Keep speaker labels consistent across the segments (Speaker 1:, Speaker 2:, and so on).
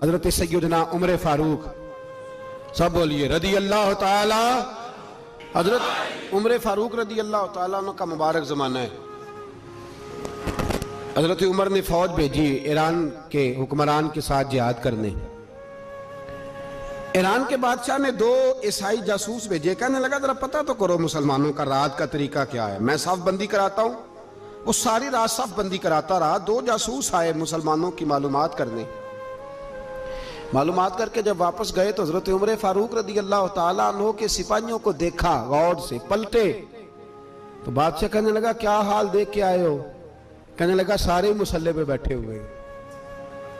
Speaker 1: हजरत सैयदना उमर फारूक, सब बोलिए रदी अल्लाह ताला। हजरत उमर फारूक रदी अल्लाह ताला अन्हु का मुबारक ज़माना है। हजरत उमर ने फौज भेजी ईरान के हुक्मरान के साथ जिहाद करने। ईरान के बादशाह ने 2 ईसाई जासूस भेजे। कहने लगा जरा पता तो करो मुसलमानों का रात का तरीका क्या है, मैं साफ बंदी कराता हूं। वो सारी रात साफ बंदी कराता रहा। 2 जासूस आए मुसलमानों की मालूमात करने। मालूमात करके जब वापस गए तो हजरत उमर फारूक रदी अल्लाह ताला अन्हु के सिपाहियों को देखा, गौर से पलटे तो बादशाह कहने लगा क्या हाल देख के आए हो? कहने लगा सारे मुसल्ले पे बैठे हुए,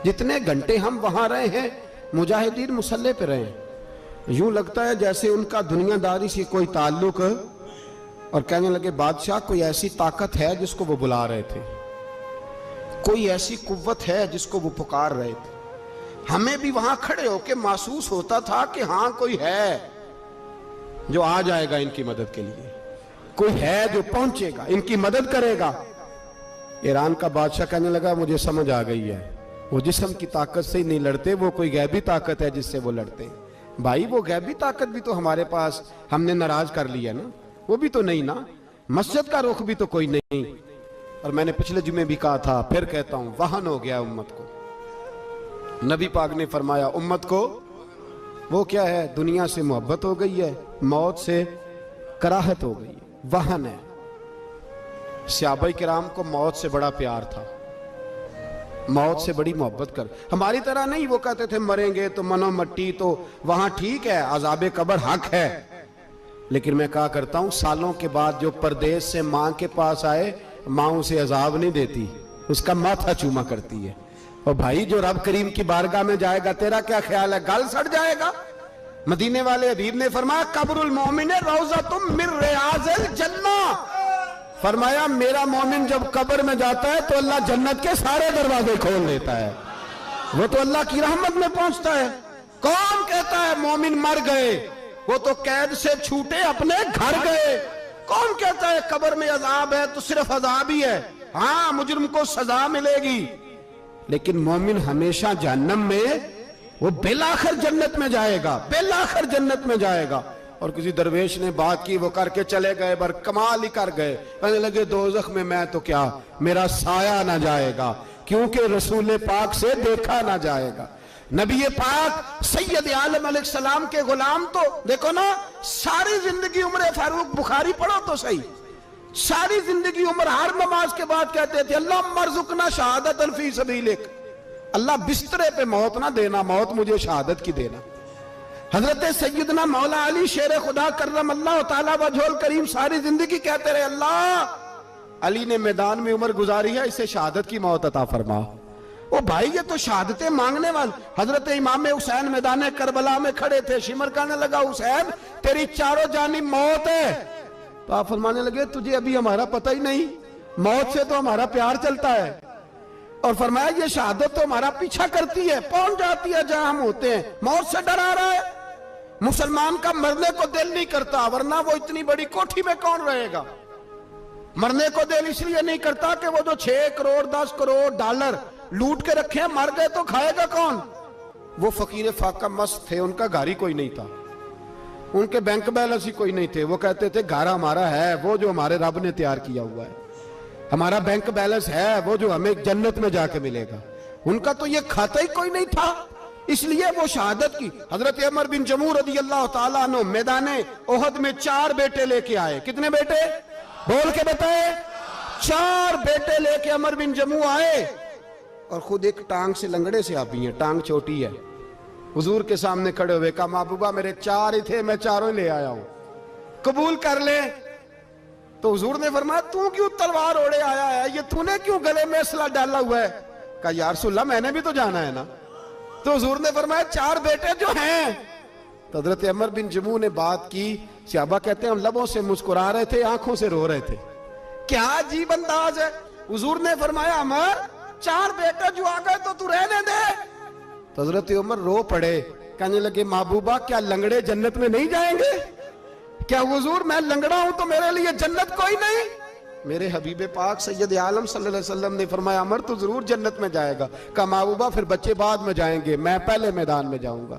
Speaker 1: जितने घंटे हम वहां रहे हैं मुजाहिदीन मुसल्ले पे रहे, यूं लगता है जैसे उनका दुनियादारी से कोई ताल्लुक। और कहने लगे बादशाह कोई ऐसी ताकत है जिसको वो बुला रहे थे, कोई ऐसी कुव्वत है जिसको वो पुकार रहे थे। हमें भी वहां खड़े होकर महसूस होता था कि हां कोई है जो आ जाएगा इनकी मदद के लिए, कोई है जो पहुंचेगा इनकी मदद करेगा। ईरान का बादशाह कहने लगा मुझे समझ आ गई है, वो जिस्म की ताकत से ही नहीं लड़ते, वो कोई गैबी ताकत है जिससे वो लड़ते। भाई वो गैबी ताकत भी तो हमारे पास हमने नाराज कर लिया ना, वो भी तो नहीं ना, मस्जिद का रुख भी तो कोई नहीं। और मैंने पिछले जुमे भी कहा था, फिर कहता हूं, वहन हो गया उम्मत को। नबी पाक ने फरमाया उम्मत को वो क्या है, दुनिया से मोहब्बत हो गई है, मौत से कराहत हो गई है, वहन है। सहाबाए किराम को मौत से बड़ा प्यार था, मौत से बड़ी मोहब्बत कर। हमारी तरह नहीं, वो कहते थे मरेंगे तो मनो मट्टी, तो वहां ठीक है, अजाबे कब्र हक है। लेकिन मैं कहा करता हूं सालों के बाद जो परदेश से मां के पास आए, मां उसे अजाब नहीं देती, उसका माथा चूमा करती है। और भाई जो रब करीम की बारगाह में जाएगा, तेरा क्या ख्याल है, गल सड़ जाएगा? मदीने वाले हबीब ने फरमाया कब्रुल मोमिन रौज़तुम मिन रियाज़िल जन्ना। फरमाया मेरा मोमिन जब कब्र में जाता है तो अल्लाह जन्नत के सारे दरवाजे खोल देता है, वो तो अल्लाह की रहमत में पहुंचता है। कौन कहता है मोमिन मर गए, वो तो कैद से छूटे अपने घर गए। कौन कहता है कब्र में अजाब है तो सिर्फ अजाब ही है, हाँ मुजरिम को सजा मिलेगी, लेकिन मोमिन हमेशा जहन्नम में, वो बेलाखिर जन्नत में जाएगा, बेलाखिर जन्नत में जाएगा। और किसी दरवेश ने बात की, वो करके चले गए, बर कमाल ही कर गए। कहने लगे दोज़ख में मैं तो क्या, मेरा साया ना जाएगा, क्योंकि रसूल पाक से देखा ना जाएगा। नबी पाक सैयद आलम अलैहिस्सलाम के गुलाम तो देखो ना, सारी जिंदगी उमर फारूक, बुखारी पढ़ो तो सही, सारी जिंदगी उम्र हर नमाज के बाद कहते थे अल्लाह मरजुकना शहादत फी सबीलिक, अल्लाह बिस्तरे पे मौत ना देना, मौत मुझे शहादत की देना। हजरत सैयदना मौला अली शेर खुदा करम अल्लाह ताला वजहुल करीम सारी जिंदगी कहते रहे अल्लाह अली ने मैदान में उम्र गुजारी है, इसे शहादत की मौत अता फरमा। ओ भाई ये तो शहादतें मांगने वाले। हजरत इमाम हुसैन मैदान करबला में खड़े थे, शिमर कहने लगा हुसैन तेरी चारों जानिब मौत है, तो आप फरमाने लगे तुझे अभी हमारा पता ही नहीं, मौत से तो हमारा प्यार चलता है। और फरमाया ये शहादत तो हमारा पीछा करती है, पहुंच जाती है जहां हम होते हैं, मौत से डरा रहा है। मुसलमान का मरने को दिल नहीं करता, वरना वो इतनी बड़ी कोठी में कौन रहेगा। मरने को दिल इसलिए नहीं करता कि वो जो 6 करोड़ 10 करोड़ डॉलर लूट के रखे, मर गए तो खाएगा कौन। वो फकीर फाका मस्त थे, उनका घर ही कोई नहीं था, उनके बैंक बैलेंस ही कोई नहीं थे। वो कहते थे घर हमारा है, वो जो हमारे रब ने तैयार किया हुआ है, हमारा बैंक बैलेंस है, वो जो हमें जन्नत में जाके मिलेगा। उनका तो ये खाता ही कोई नहीं था, इसलिए वो शहादत की। हजरत उमर बिन जमू रदी अल्लाह ताला अन्हु मैदाने ओहद में 4 बेटे लेके आए। कितने बेटे बोल के बताए? 4 बेटे लेके उमर बिन जमू आए, और खुद एक टांग से लंगड़े से आप ही हैं, टांग छोटी है। हुजूर के सामने खड़े हुए कहा महबूबा मेरे 4 ही थे, मैं 4 ही ले आया हूं, कबूल कर ले। तो हुजूर ने फरमाया तू क्यों तलवार ओढ़े आया है, ये तूने क्यों गले में असला डाला हुआ है? कहा या रसूलल्लाह मैंने भी तो जाना है ना। तो हुजूर ने फरमाया 4 बेटे जो हैं। तो हजरत उमर बिन जमू ने बात की, सहाबा कहते हैं हम लबों से मुस्कुरा रहे थे, आंखों से रो रहे थे, क्या अजीब अंदाज है। हुजूर ने फरमाया उमर 4 बेटे जो आ गए तो तू रहने दे। तो हजरत उमर रो पड़े, कहने लगे महबूबा क्या लंगड़े जन्नत में नहीं जाएंगे? क्या हुजूर मैं लंगड़ा हूं तो मेरे लिए जन्नत कोई नहीं? मेरे हबीब पाक सैयद आलम सल्लल्लाहु अलैहि वसल्लम ने फरमाया अमर तो जरूर जन्नत में जाएगा। कहा महबूबा फिर बच्चे बाद में जाएंगे, मैं पहले मैदान में जाऊंगा।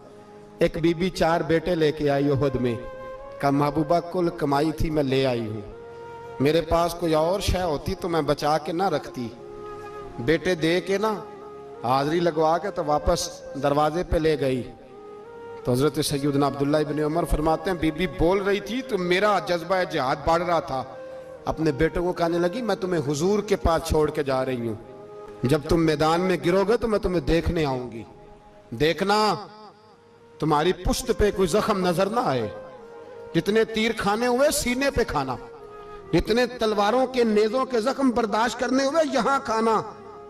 Speaker 1: एक बीबी 4 बेटे लेके आई उहद में। कहा महबूबा कुल कमाई थी मैं ले आई हूं, मेरे पास कोई और शय होती तो मैं बचा के ना रखती। बेटे दे के ना हाजिरी लगवा के तो वापस दरवाजे पे ले गई। तो हजरत सैयदना अब्दुल्ला इब्न उमर फरमाते हैं बीबी बोल रही थी तो मेरा जज्बा जिहाद बढ़ रहा था। अपने बेटों को कहने लगी मैं तुम्हें हुजूर के पास छोड़ के जा रही हूं, जब तुम मैदान में गिरोगे तो मैं तुम्हें देखने आऊंगी। देखना तुम्हारी पुश्त पे कोई जख्म नजर ना आए, जितने तीर खाने हुए सीने पे खाना, जितने तलवारों के नेजों के जख्म बर्दाश्त करने हुए यहां खाना,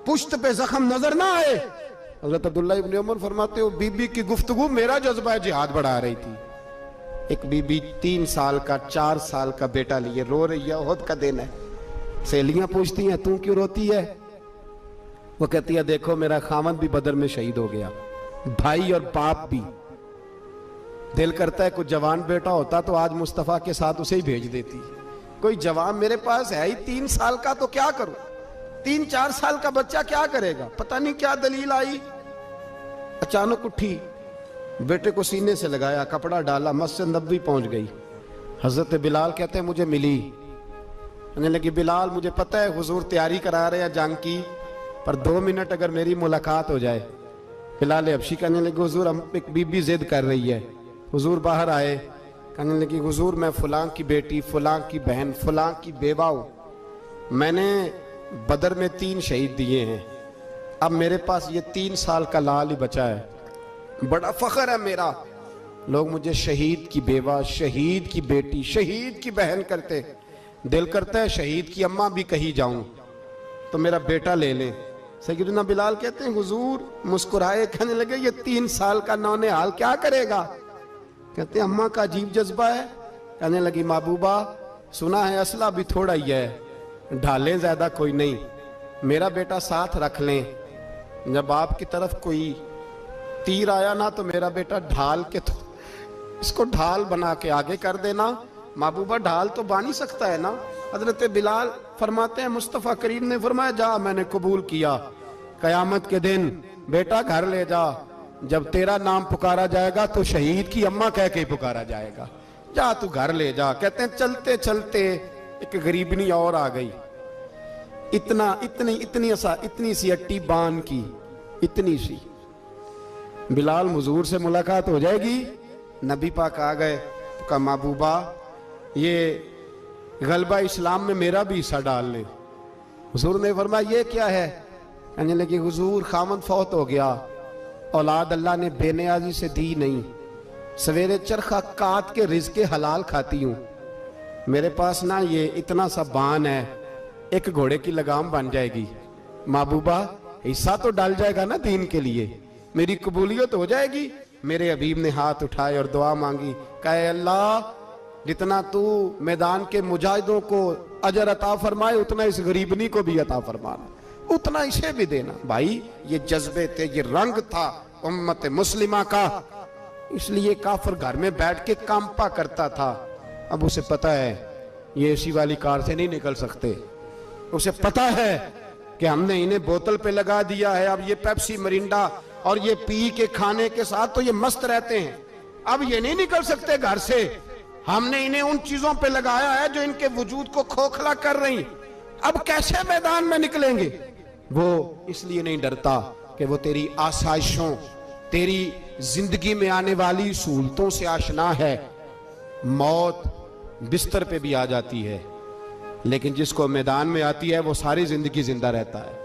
Speaker 1: पुश्त पे जख्म नजर ना आए। हजरत अब्दुल्ला इब्न उमर फरमाते हो बीबी की गुफ्तगू मेरा जज्बा जिहाद बढ़ा रही थी। एक बीबी 3 साल का 4 साल का बेटा लिए रो रही है, उहद का दिन है। सहेलियां पूछती हैं तू क्यों रोती है? वो कहती है देखो मेरा खामद भी बदर में शहीद हो गया, भाई और बाप भी। दिल करता है कोई जवान बेटा होता तो आज मुस्तफा के साथ उसे ही भेज देती। कोई जवान मेरे पास है ही 3 साल का तो क्या करूं, 3-4 साल का बच्चा क्या करेगा? पता नहीं क्या दलील आई, अचानक उठी, बेटे को सीने से लगाया, कपड़ा डाला, मस्जिद नबवी पहुंच गई। हजरत बिलाल कहते हैं मुझे मिली, कहने लगी बिलाल मुझे पता है हुजूर तैयारी करा रहे हैं जंग की, पर 2 मिनट अगर मेरी मुलाकात हो जाए। बिलाल हबशी कहने लगे हुजूर हम एक बीबी जिद कर रही है। हुजूर बाहर आए, कहने लगी हुजूर मैं फलां की बेटी, फलां की बहन, फलां की बेवा हूं, मैंने बदर में 3 शहीद दिए हैं, अब मेरे पास ये 3 साल का लाल ही बचा है, बड़ा फख्र है मेरा। लोग मुझे शहीद की बेवा, शहीद की बेटी, शहीद की बहन करते, दिल करता है शहीद की अम्मा भी कही जाऊं तो मेरा बेटा ले ले। सैयदना बिलाल कहते हैं हुजूर मुस्कुराए, कहने लगे ये 3 साल का नौनिहाल क्या करेगा? कहते हैं अम्मा का अजीब जज्बा है। कहने लगी महबूबा सुना है असला भी थोड़ा ही है, ढालें ज्यादा कोई नहीं, मेरा बेटा साथ रख लें, जब आपकी तरफ कोई तीर आया ना तो मेरा बेटा ढाल के तो इसको ढाल बना के आगे कर देना। महबूबा ढाल तो बन ही सकता है ना। हजरत बिलाल फरमाते हैं मुस्तफ़ा करीम ने फरमाया जा मैंने कबूल किया, कयामत के दिन बेटा घर ले जा, जब तेरा नाम पुकारा जाएगा तो शहीद की अम्मा कह के पुकारा जाएगा, जा तू घर ले जा। कहते हैं चलते चलते एक गरीबनी और आ गई, इतनी सी अट्टी बान की, इतनी सी। बिलाल हुजूर से मुलाकात हो जाएगी, नबी पाक आ गए तो कहा महबूबा ये गलबा इस्लाम में मेरा भी हिस्सा डाल ले। हुजूर ने फरमाया ये क्या है? कहने लगी हुजूर खामद फौत हो गया, औलाद अल्लाह ने बेनियाजी से दी नहीं, सवेरे चरखा काट के रिज़्क़े हलाल खाती हूँ, मेरे पास ना ये इतना सा बान है, एक घोड़े की लगाम बन जाएगी, महबूबा हिस्सा तो डाल जाएगा ना दीन के लिए, मेरी कबूलियत हो जाएगी। मेरे हबीब ने हाथ उठाए और दुआ मांगी, कहे अल्लाह जितना तू मैदान के मुजाहिदों को अजर अता फरमाए उतना इस गरीबनी को भी अता फरमाना, उतना इसे भी देना। भाई ये जज्बे थे, ये रंग था उम्मत मुस्लिमा का, इसलिए काफिर घर में बैठ के कांपा करता था। अब उसे पता है ये एसी वाली कार से नहीं निकल सकते, उसे पता है कि हमने इन्हें बोतल पे लगा दिया है, अब ये पेप्सी मरिंडा और ये पी के खाने के साथ तो ये मस्त रहते हैं, अब ये नहीं निकल सकते घर से, हमने इन्हें उन चीजों पे लगाया है जो इनके वजूद को खोखला कर रही, अब कैसे मैदान में निकलेंगे? वो इसलिए नहीं डरता कि वो तेरी आसाइशों, तेरी जिंदगी में आने वाली सहूलतों से आशना है। मौत बिस्तर पे भी आ जाती है, लेकिन जिसको मैदान में आती है वो सारी जिंदगी जिंदा रहता है।